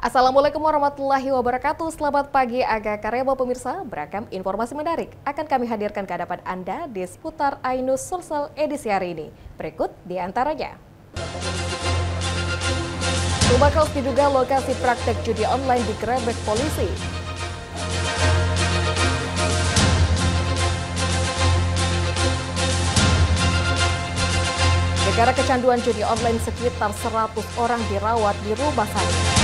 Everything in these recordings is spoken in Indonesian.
Assalamualaikum warahmatullahi wabarakatuh. Selamat pagi Aga Karebo pemirsa. Beragam informasi menarik akan kami hadirkan ke hadapan Anda di seputar Ainus Sulsel edisi hari ini. Berikut di antaranya. Rumah kos diduga lokasi praktek judi online digerebek polisi. Negara kecanduan judi online sekitar 100 orang dirawat di rumah sakit.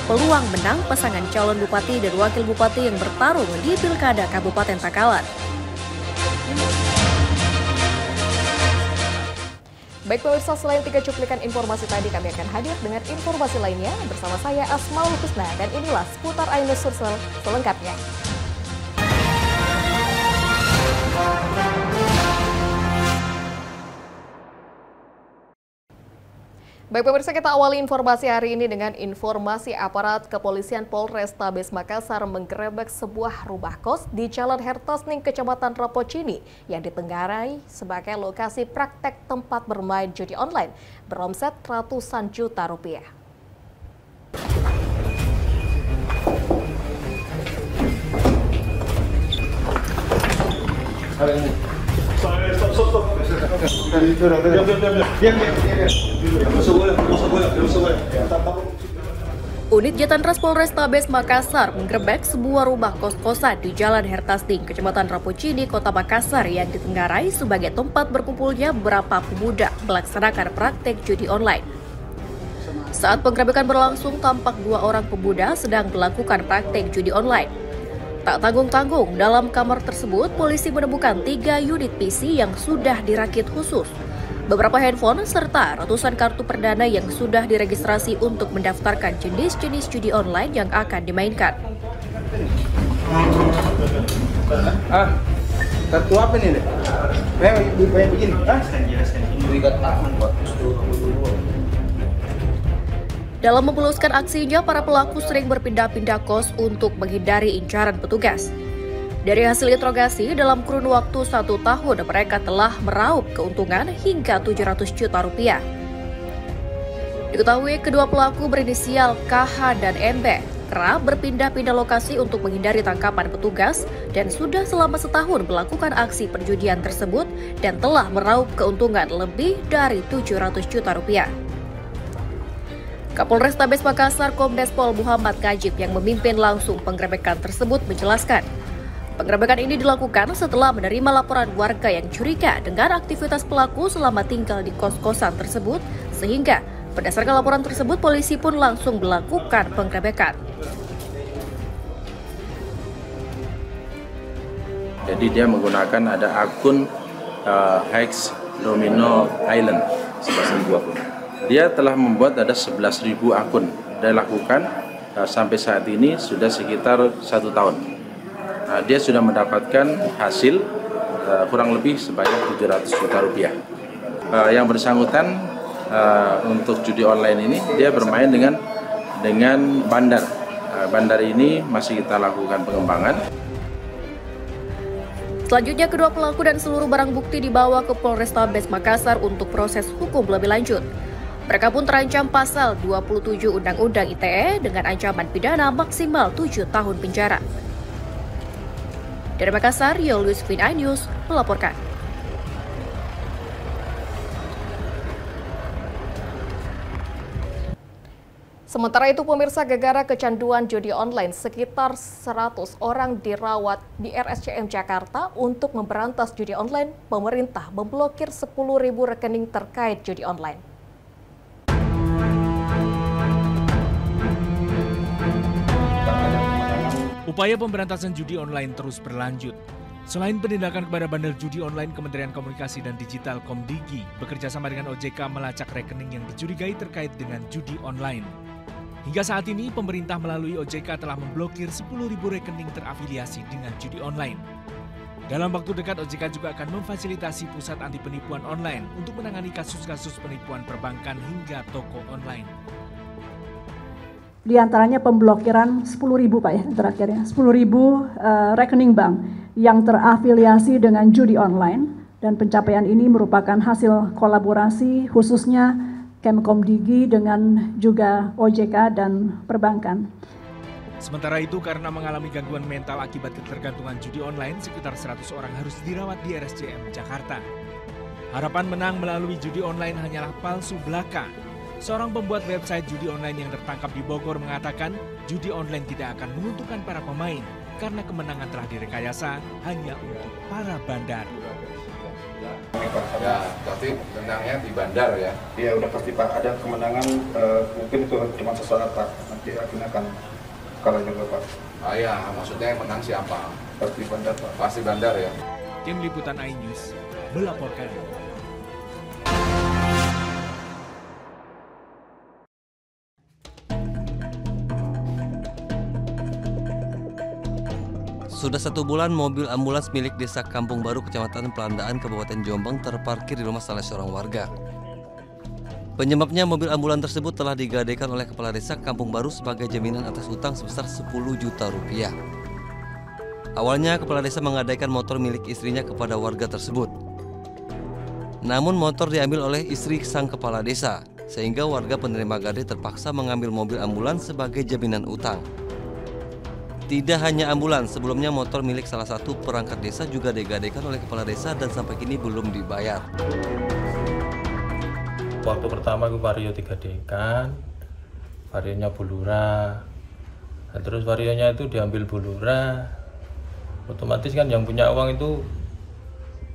Peluang menang pasangan calon bupati dan wakil bupati yang bertarung di Pilkada Kabupaten Takalar. Baik pemirsa, selain 3 cuplikan informasi tadi, kami akan hadir dengan informasi lainnya bersama saya Asmaul Husna, dan inilah seputar Ainus Sulsel selengkapnya. Baik pemirsa, kita awali informasi hari ini dengan informasi aparat kepolisian Polrestabes Makassar menggerebek sebuah rumah kos di Jalan Hertasning, Kecamatan Rapocini yang ditenggarai sebagai lokasi praktek tempat bermain judi online beromset ratusan juta rupiah. Unit Jatantras Polrestabes Makassar menggerebek sebuah rumah kos-kosan di Jalan Hertasning, Kecamatan Rapocini, Kota Makassar yang ditenggarai sebagai tempat berkumpulnya beberapa pemuda melaksanakan praktek judi online. Saat penggerebekan berlangsung, tampak 2 orang pemuda sedang melakukan praktek judi online. Tak tanggung-tanggung, dalam kamar tersebut polisi menemukan 3 unit PC yang sudah dirakit khusus, beberapa handphone, serta ratusan kartu perdana yang sudah diregistrasi untuk mendaftarkan jenis-jenis judi online yang akan dimainkan. Kartu apa nih? Begini. Dalam memuluskan aksinya, para pelaku sering berpindah-pindah kos untuk menghindari incaran petugas. Dari hasil interogasi, dalam kurun waktu 1 tahun, mereka telah meraup keuntungan hingga 700 juta rupiah. Diketahui kedua pelaku berinisial KH dan MB kerap berpindah-pindah lokasi untuk menghindari tangkapan petugas dan sudah selama setahun melakukan aksi perjudian tersebut dan telah meraup keuntungan lebih dari 700 juta rupiah. Kapolrestabes Makassar Kombes Pol Muhammad Kajib yang memimpin langsung penggerebekan tersebut menjelaskan, penggerebekan ini dilakukan setelah menerima laporan warga yang curiga dengan aktivitas pelaku selama tinggal di kos-kosan tersebut, sehingga berdasarkan laporan tersebut polisi pun langsung melakukan penggerebekan. Jadi dia menggunakan ada akun Hex Domino Island 11.020. Dia telah membuat ada 11.000 akun. Dia lakukan sampai saat ini sudah sekitar 1 tahun. Dia sudah mendapatkan hasil kurang lebih sebanyak 700 juta rupiah. Yang bersangkutan untuk judi online ini dia bermain dengan bandar. Bandar ini masih kita lakukan pengembangan. Selanjutnya, kedua pelaku dan seluruh barang bukti dibawa ke Polrestabes Makassar untuk proses hukum lebih lanjut. Mereka pun terancam pasal 27 Undang-Undang ITE dengan ancaman pidana maksimal 7 tahun penjara. Dari Makassar, Yolus Vin Ainus melaporkan. Sementara itu pemirsa, gara-gara kecanduan judi online, sekitar 100 orang dirawat di RSCM Jakarta. Untuk memberantas judi online, pemerintah memblokir 10.000 rekening terkait judi online. Upaya pemberantasan judi online terus berlanjut. Selain penindakan kepada bandar judi online, Kementerian Komunikasi dan Digital Komdigi bekerja sama dengan OJK melacak rekening yang dicurigai terkait dengan judi online. Hingga saat ini, pemerintah melalui OJK telah memblokir 10.000 rekening terafiliasi dengan judi online. Dalam waktu dekat, OJK juga akan memfasilitasi pusat anti penipuan online untuk menangani kasus-kasus penipuan perbankan hingga toko online. Di antaranya pemblokiran 10.000 Pak ya terakhir ya, 10.000 rekening bank yang terafiliasi dengan judi online Dan pencapaian ini merupakan hasil kolaborasi khususnya Kemkomdigi dengan juga OJK dan perbankan. Sementara itu, karena mengalami gangguan mental akibat ketergantungan judi online, sekitar 100 orang harus dirawat di RSCM Jakarta. Harapan menang melalui judi online hanyalah palsu belaka. Seorang pembuat website judi online yang tertangkap di Bogor mengatakan judi online tidak akan menguntungkan para pemain karena kemenangan telah direkayasa hanya untuk para bandar. Ya, tapi menangnya di bandar ya? Iya, udah pasti Pak. Ada kemenangan, mungkin itu cuma sesaat Pak. Nanti akhirnya akan kalah juga Pak. Ah ya, maksudnya yang menang siapa? Pasti bandar Pak. Pasti bandar ya? Tim Liputan iNews melaporkan. Sudah 1 bulan mobil ambulans milik Desa Kampung Baru, Kecamatan Pelandaan, Kabupaten Jombang terparkir di rumah salah seorang warga. Penyebabnya mobil ambulans tersebut telah digadaikan oleh Kepala Desa Kampung Baru sebagai jaminan atas utang sebesar 10 juta rupiah. Awalnya Kepala Desa menggadaikan motor milik istrinya kepada warga tersebut. Namun motor diambil oleh istri sang Kepala Desa, sehingga warga penerima gadai terpaksa mengambil mobil ambulans sebagai jaminan utang. Tidak hanya ambulans, sebelumnya motor milik salah satu perangkat desa juga digadaikan oleh Kepala Desa dan sampai kini belum dibayar. Waktu pertama aku vario digadaikan, varionya Bulura. Nah, terus varionya itu diambil Bulura. Otomatis kan yang punya uang itu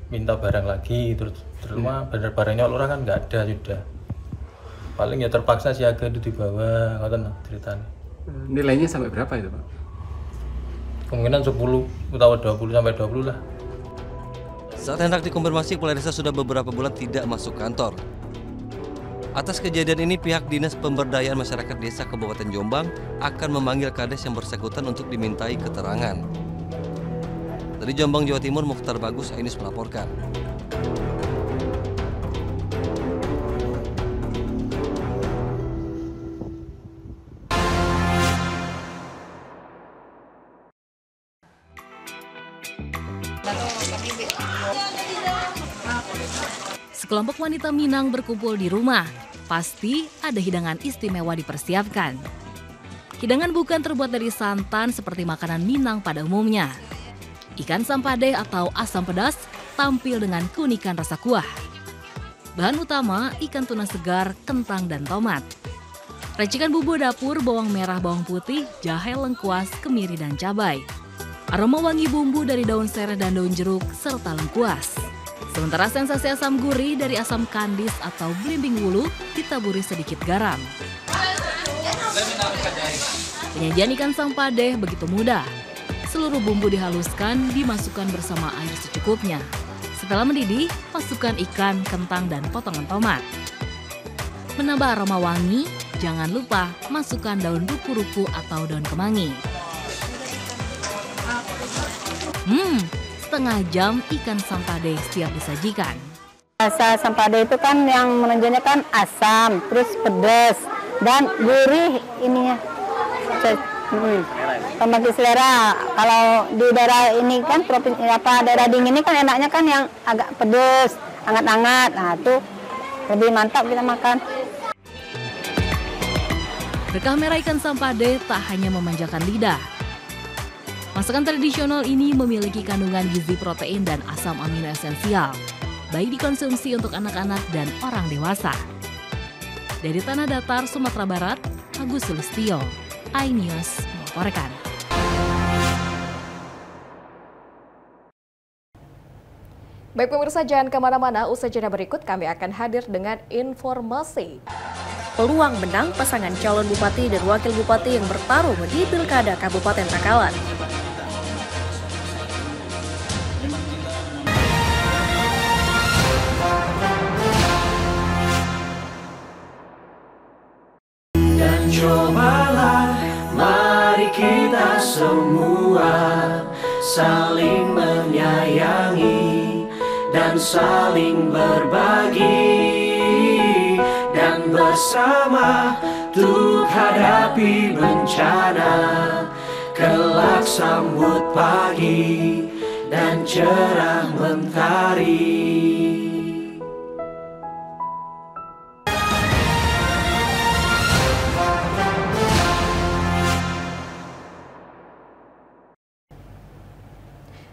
minta barang lagi, terus barang-barangnya Lurah kan nggak ada sudah. Paling ya terpaksa siaga itu dibawa, ngoten ceritanya. Nilainya sampai berapa itu Pak? Kemungkinan 10 atau 20 sampai 20 lah. Saat hendak dikonfirmasi, Kepala Desa sudah beberapa bulan tidak masuk kantor. Atas kejadian ini, pihak Dinas Pemberdayaan Masyarakat Desa Kabupaten Jombang akan memanggil Kades yang bersangkutan untuk dimintai keterangan. Dari Jombang, Jawa Timur, Mukhtar Bagus, iNews melaporkan. Sekelompok wanita Minang berkumpul di rumah. Pasti ada hidangan istimewa dipersiapkan. Hidangan bukan terbuat dari santan seperti makanan Minang pada umumnya. Ikan sampade atau asam pedas tampil dengan keunikan rasa kuah. Bahan utama ikan tuna segar, kentang, dan tomat. Racikan bumbu dapur, bawang merah, bawang putih, jahe, lengkuas, kemiri, dan cabai. Aroma wangi bumbu dari daun sereh dan daun jeruk, serta lengkuas. Sementara sensasi asam gurih dari asam kandis atau belimbing wulu ditaburi sedikit garam. Penyajian ikan sampade begitu mudah. Seluruh bumbu dihaluskan, dimasukkan bersama air secukupnya. Setelah mendidih, masukkan ikan, kentang, dan potongan tomat. Menambah aroma wangi, jangan lupa masukkan daun ruku-ruku atau daun kemangi. Setengah jam ikan sampade siap disajikan. Rasa sampade itu kan yang menonjolnya kan asam, terus pedas dan gurih ininya. Pemakai selera. Kalau di daerah ini kan daerah dingin ini kan enaknya kan yang agak pedas, hangat-hangat. Nah, itu lebih mantap kita makan. Berkah merah ikan sampade tak hanya memanjakan lidah. Masakan tradisional ini memiliki kandungan gizi protein dan asam amino esensial, baik dikonsumsi untuk anak-anak dan orang dewasa. Dari Tanah Datar, Sumatera Barat, Agus Sulistyo, iNews melaporkan. Baik pemirsa, jangan kemana-mana, usai jeda berikut kami akan hadir dengan informasi. Peluang menang pasangan calon bupati dan wakil bupati yang bertarung di Pilkada Kabupaten Takalar. Dan cobalah, mari kita semua saling menyayangi dan saling berbagi, dan bersama untuk hadapi bencana, kelak sambut pagi dan cerah mentari.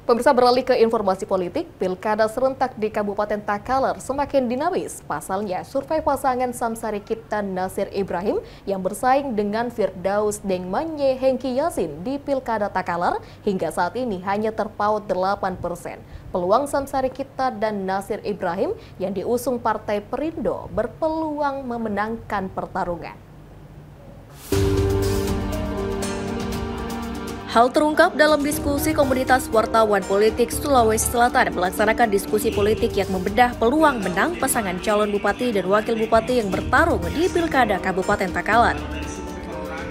Pemirsa, beralih ke informasi politik, pilkada serentak di Kabupaten Takalar semakin dinamis. Pasalnya, survei pasangan Samsari Kipta Nasir Ibrahim yang bersaing dengan Firdaus Dengmanye Hengki Yasin di pilkada Takalar hingga saat ini hanya terpaut 8%. Peluang Samsari Kipta dan Nasir Ibrahim yang diusung Partai Perindo berpeluang memenangkan pertarungan. Hal terungkap dalam diskusi komunitas wartawan politik Sulawesi Selatan melaksanakan diskusi politik yang membedah peluang menang pasangan calon bupati dan wakil bupati yang bertarung di Pilkada Kabupaten Takalar.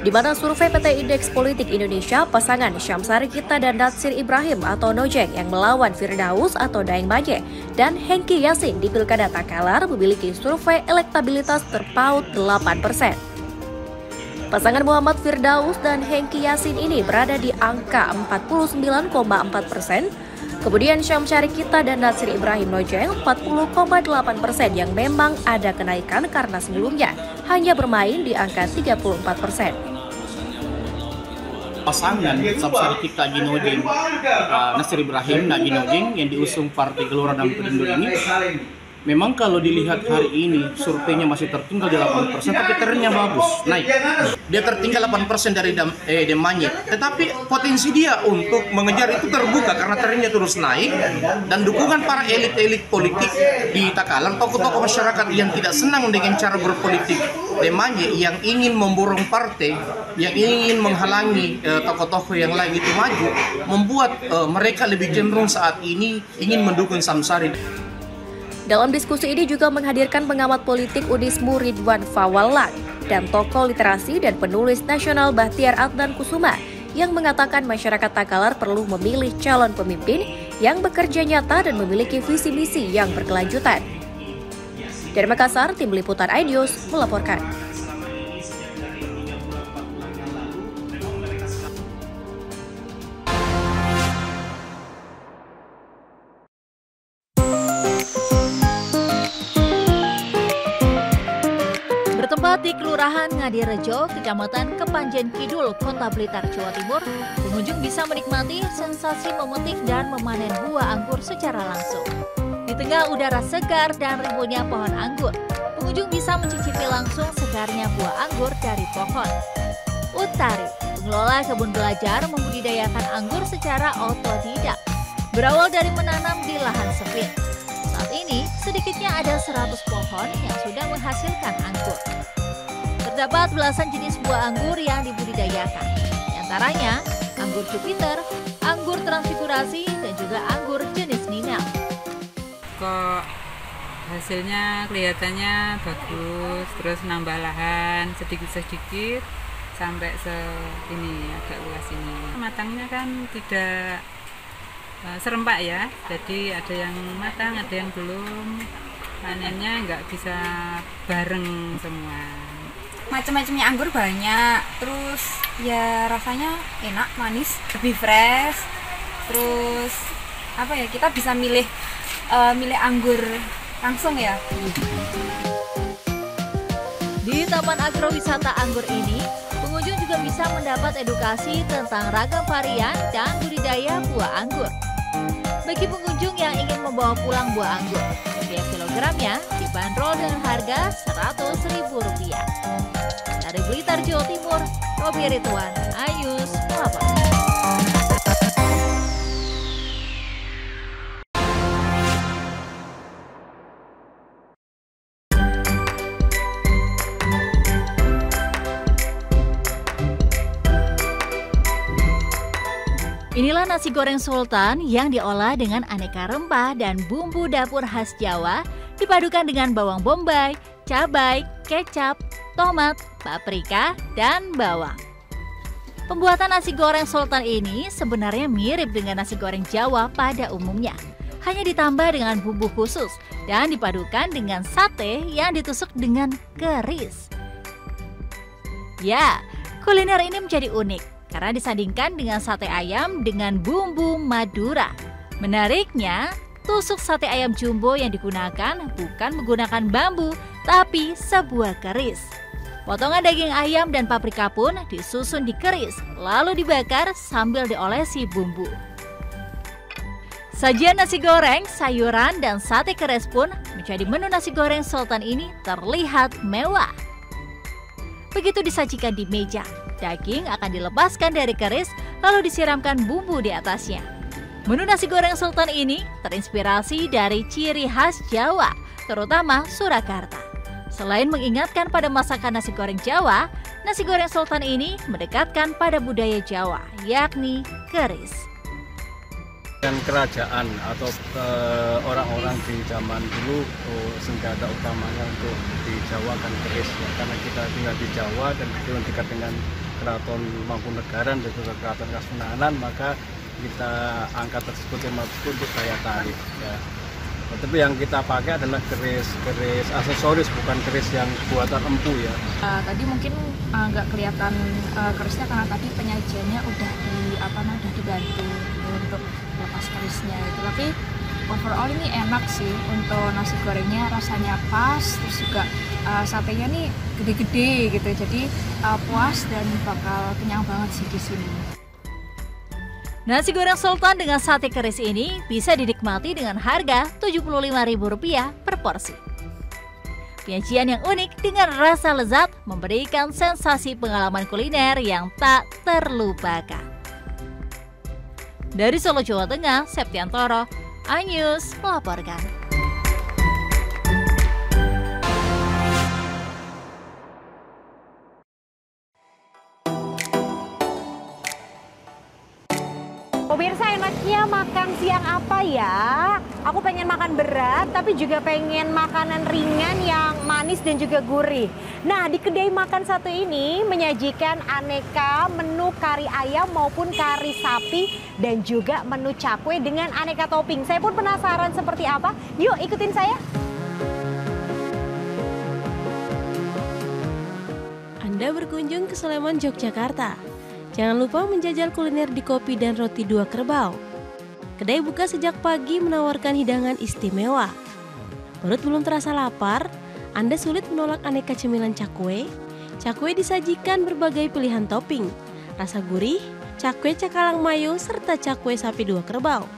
Di mana survei PT Indeks Politik Indonesia, pasangan Syamsari Kipta dan Nasir Ibrahim atau Nojeng yang melawan Firdaus atau Daeng Maje dan Hengki Yasin di Pilkada Takalar memiliki survei elektabilitas terpaut 8%. Pasangan Muhammad Firdaus dan Hengki Yasin ini berada di angka 49,4%, kemudian Syamsari Kipta dan Nasir Ibrahim Nojeng 40,8% yang memang ada kenaikan karena sebelumnya hanya bermain di angka 34%. Pasangan Syamsari Kipta Nojeng, Nasir Ibrahim Nojeng yang diusung Partai Gelora dan Perindo ini, memang kalau dilihat hari ini surveinya masih tertinggal di 8%, tapi trennya bagus, naik. Dia tertinggal 8% dari Dengmanye, tetapi potensi dia untuk mengejar itu terbuka karena trennya terus naik dan dukungan para elit-elit politik di Takalar, tokoh-tokoh masyarakat yang tidak senang dengan cara berpolitik Dengmanye, yang ingin memborong partai, yang ingin menghalangi tokoh-tokoh yang lain itu maju, membuat mereka lebih cenderung saat ini ingin mendukung Samsari. Dalam diskusi ini juga menghadirkan pengamat politik Unismu Ridwan Fawallah dan tokoh literasi dan penulis nasional Bahtiar Adnan Kusuma yang mengatakan masyarakat Takalar perlu memilih calon pemimpin yang bekerja nyata dan memiliki visi misi yang berkelanjutan. Dari Makassar, Tim Liputan iNews melaporkan. Bertempat di Kelurahan Ngadirejo, Kecamatan Kepanjen Kidul, Kota Blitar, Jawa Timur, pengunjung bisa menikmati sensasi memetik dan memanen buah anggur secara langsung. Di tengah udara segar dan rimbunnya pohon anggur, pengunjung bisa mencicipi langsung segarnya buah anggur dari pohon. Utari, pengelola kebun belajar membudidayakan anggur secara otodidak, berawal dari menanam di lahan sempit. Saat ini, sedikitnya ada 100 pohon yang sudah menghasilkan anggur. Terdapat belasan jenis buah anggur yang dibudidayakan, di antaranya anggur Jupiter, anggur transfigurasi, dan juga anggur jenis Ninel. Kok hasilnya kelihatannya bagus, terus nambah lahan sedikit-sedikit sampai ini agak luas ini. Matangnya kan tidak serempak ya, jadi ada yang matang, ada yang belum. Panennya nggak bisa bareng semua. Macam-macamnya anggur banyak, terus ya rasanya enak, manis, lebih fresh. Terus apa ya, kita bisa milih anggur langsung ya. Di Taman Agrowisata Anggur ini, pengunjung juga bisa mendapat edukasi tentang ragam varian dan budidaya buah anggur. Bagi pengunjung yang ingin membawa pulang buah anggur, setiap kilogramnya dibanderol dengan harga Rp100.000. Dari Blitar, Jawa Timur, Robi Ridwan, iNews melaporkan. Inilah nasi goreng sultan yang diolah dengan aneka rempah dan bumbu dapur khas Jawa, dipadukan dengan bawang bombay, cabai, kecap, tomat, paprika, dan bawang. Pembuatan nasi goreng sultan ini sebenarnya mirip dengan nasi goreng Jawa pada umumnya, hanya ditambah dengan bumbu khusus dan dipadukan dengan sate yang ditusuk dengan keris. Ya, kuliner ini menjadi unik karena disandingkan dengan sate ayam dengan bumbu Madura. Menariknya, tusuk sate ayam jumbo yang digunakan bukan menggunakan bambu, tapi sebuah keris. Potongan daging ayam dan paprika pun disusun di keris, lalu dibakar sambil diolesi bumbu. Sajian nasi goreng, sayuran, dan sate keris pun menjadi menu nasi goreng Sultan ini terlihat mewah. Begitu disajikan di meja, daging akan dilepaskan dari keris lalu disiramkan bumbu di atasnya. Menu nasi goreng Sultan ini terinspirasi dari ciri khas Jawa, terutama Surakarta. Selain mengingatkan pada masakan nasi goreng Jawa, nasi goreng Sultan ini mendekatkan pada budaya Jawa, yakni keris. Dengan kerajaan atau orang-orang di zaman dulu, senjata utamanya untuk di Jawa kan keris ya. Karena kita tinggal di Jawa dan kebetulan dekat dengan Keraton Mangkunegaran dan juga Keraton Kasunanan, maka kita angkat tersebut tema tersebut untuk daya tarik ya. Tapi yang kita pakai adalah keris aksesoris, bukan keris yang buatan empu ya. Tadi mungkin nggak kelihatan kerisnya karena tadi penyajiannya udah dibantu untuk lepas kerisnya itu. Tapi overall ini enak sih untuk nasi gorengnya, rasanya pas, terus juga satenya nih gede-gede gitu. Jadi puas dan bakal kenyang banget sih di sini. Nasi goreng Sultan dengan sate keris ini bisa dinikmati dengan harga Rp75.000 per porsi. Penyajian yang unik dengan rasa lezat memberikan sensasi pengalaman kuliner yang tak terlupakan. Dari Solo, Jawa Tengah, Septiantoro, iNews melaporkan. Pemirsa, enaknya makan siang apa ya? Aku pengen makan berat, tapi juga pengen makanan ringan yang manis dan juga gurih. Nah, di kedai makan satu ini menyajikan aneka menu kari ayam maupun kari sapi dan juga menu cakwe dengan aneka topping. Saya pun penasaran seperti apa. Yuk ikutin saya. Anda berkunjung ke Sleman, Yogyakarta. Jangan lupa menjajal kuliner di Kopi dan Roti Dua Kerbau. Kedai buka sejak pagi menawarkan hidangan istimewa. Perut belum terasa lapar, Anda sulit menolak aneka cemilan cakwe. Cakwe disajikan berbagai pilihan topping, rasa gurih, cakwe cakalang mayo, serta cakwe sapi dua kerbau.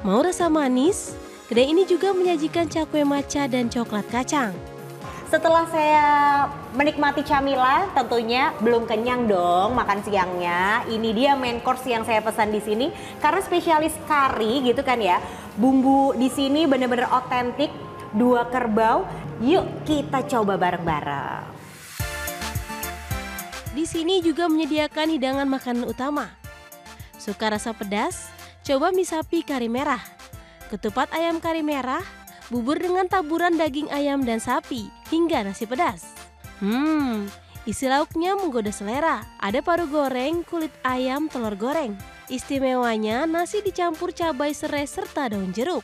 Mau rasa manis? Kedai ini juga menyajikan cakwe matcha dan coklat kacang. Setelah saya menikmati camilan, tentunya belum kenyang dong makan siangnya. Ini dia main course yang saya pesan di sini karena spesialis kari gitu kan ya. Bumbu di sini bener-bener otentik, dua kerbau. Yuk kita coba bareng-bareng. Di sini juga menyediakan hidangan makanan utama. Suka rasa pedas? Coba mie sapi kari merah, ketupat ayam kari merah, bubur dengan taburan daging ayam dan sapi, hingga nasi pedas. Isi lauknya menggoda selera. Ada paru goreng, kulit ayam, telur goreng. Istimewanya nasi dicampur cabai serai serta daun jeruk.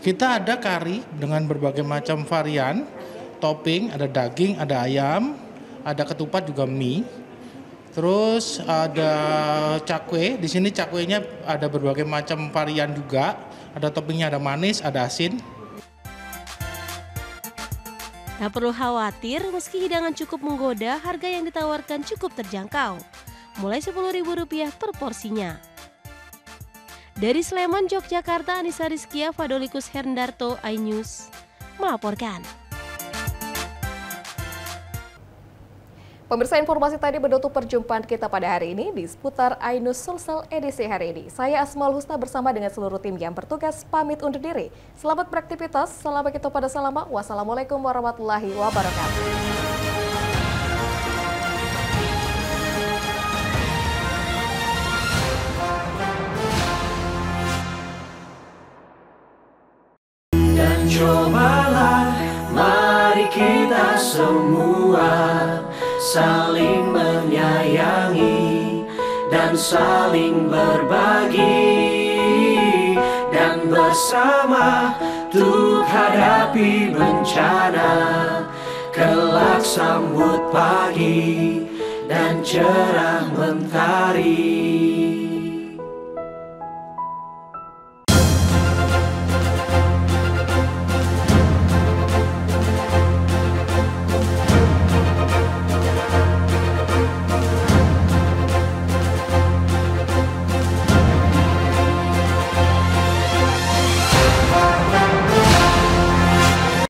Kita ada kari dengan berbagai macam varian, topping, ada daging, ada ayam, ada ketupat juga mie. Terus ada cakwe, di sini cakwenya ada berbagai macam varian juga. Ada toppingnya, ada manis, ada asin. Tak perlu khawatir, meski hidangan cukup menggoda, harga yang ditawarkan cukup terjangkau. Mulai Rp10.000 per porsinya. Dari Sleman, Yogyakarta, Anissa Rizkia, Fadolikus Herndarto, iNews melaporkan. Pemirsa, informasi tadi menutup perjumpaan kita pada hari ini di seputar iNews Sulsel edisi hari ini. Saya Asmaul Husna bersama dengan seluruh tim yang bertugas pamit undur diri. Selamat beraktivitas, salam begitu pada salama. Wassalamualaikum warahmatullahi wabarakatuh. Dan cobalah, mari kita semua saling menyayangi dan saling berbagi, dan bersama untuk hadapi bencana, kelak sambut pagi dan cerah mentari.